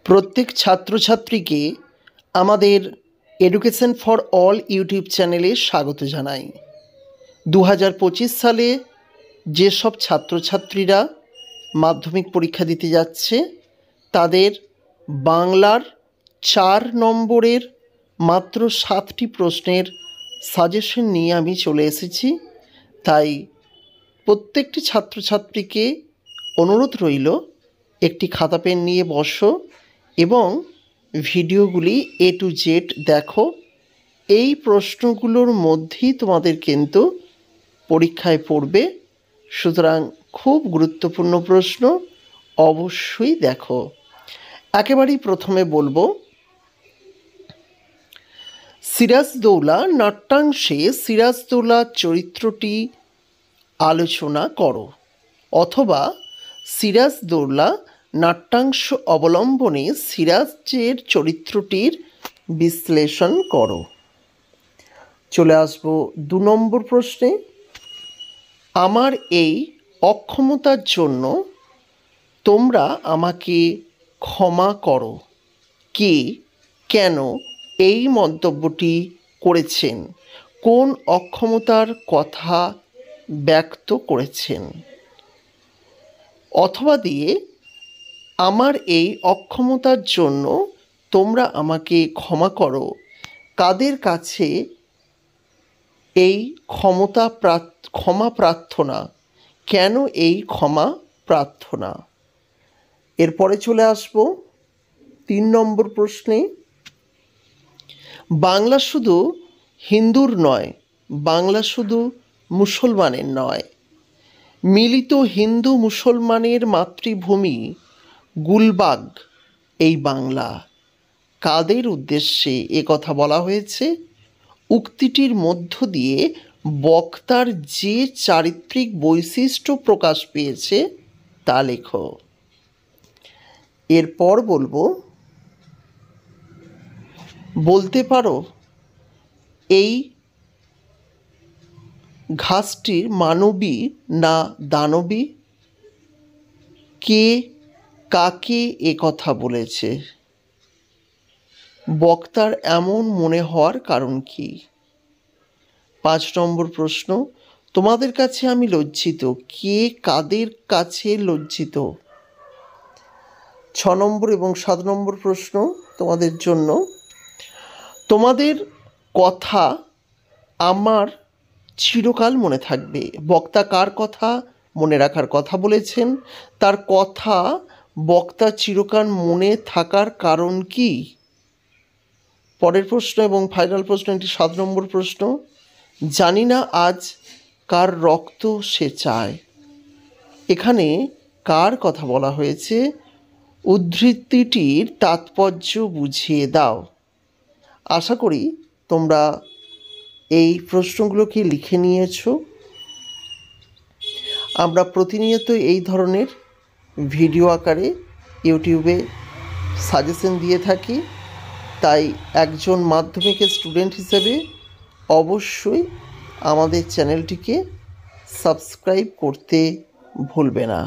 প্রত্যেক ছাত্রছাত্রীকে আমাদের এডুকেশন ফর অল ইউটিউব চ্যানেলে স্বাগত জানাই। 2025 সালে যেসব ছাত্রছাত্রীরা মাধ্যমিক পরীক্ষা দিতে যাচ্ছে তাদের বাংলার 4 নম্বরের মাত্র 7টি প্রশ্নের সাজেশন নিয়ে আমি চলে এসেছি। তাই প্রত্যেকটি ছাত্রছাত্রীকে অনুরোধ রইল একটি খাতা পেন নিয়ে বসো এবং ভিডিওগুলি A to Z দেখো। এই প্রশ্নগুলোর মধ্যেই তোমাদের কিন্তু পরীক্ষায় পড়বে, সুতরাং খুব গুরুত্বপূর্ণ প্রশ্ন, অবশ্যই দেখো। একেবারেই প্রথমে বলবো, সিরাজদৌল্লা নাট্যাংশে সিরাজদৌল্লা চরিত্রটি আলোচনা করো, অথবা সিরাজদৌল্লা নাট্যাংশ অবলম্বনে সিরাজের চরিত্রটির বিশ্লেষণ করো। চলে আসব 2 নম্বর প্রশ্নে। আমার এই অক্ষমতার জন্য তোমরা আমাকে ক্ষমা করো। কে কেন এই মন্তব্যটি করেছেন? কোন অক্ষমতার কথা ব্যক্ত করেছেন? অথবা দিয়ে, আমার এই অক্ষমতার জন্য তোমরা আমাকে ক্ষমা করো, কাদের কাছে এই ক্ষমা প্রার্থনা? কেন এই ক্ষমা প্রার্থনা? এরপরে চলে আসব 3 নম্বর প্রশ্নে। বাংলা শুধু হিন্দুর নয়, বাংলা শুধু মুসলমানের নয়, মিলিত হিন্দু মুসলমানের মাতৃভূমি গুলবাগ এই বাংলা। কাদের উদ্দেশ্যে এ কথা বলা হয়েছে? উক্তিটির মধ্য দিয়ে বক্তার যে চারিত্রিক বৈশিষ্ট্য প্রকাশ পেয়েছে তা লেখো। এরপর বলতে পারো এই ঘাসটি মানবী না দানবী? কে কাকে এ কথা বলেছে? বক্তার এমন মনে হওয়ার কারণ কি? 5 নম্বর প্রশ্ন, তোমাদের কাছে আমি লজ্জিত। কে কাদের কাছে লজ্জিত? 6 নম্বর এবং 7 নম্বর প্রশ্ন তোমাদের জন্য। তোমাদের কথা আমার চিরকাল মনে থাকবে। বক্তা কার কথা মনে রাখার কথা বলেছেন? তার কথা বক্তা চিরকাল মনে থাকার কারণ কি? পরের প্রশ্ন এবং ফাইনাল প্রশ্ন, এটি 7 নম্বর প্রশ্ন। জানি না আজ কার রক্ত সে চায়। এখানে কার কথা বলা হয়েছে? উদ্ধৃতিটির তাৎপর্য বুঝিয়ে দাও। আশা করি তোমরা এই প্রশ্নগুলোকে লিখে নিয়েছো। আমরা প্রতিনিয়ত এই ধরনের ভিডিও আকারে ইউটিউবে সাজেশন দিয়ে থাকি, তাই একজন মাধ্যমিকের স্টুডেন্ট হিসেবে অবশ্যই আমাদের চ্যানেলটিকে সাবস্ক্রাইব করতে ভুলবে না।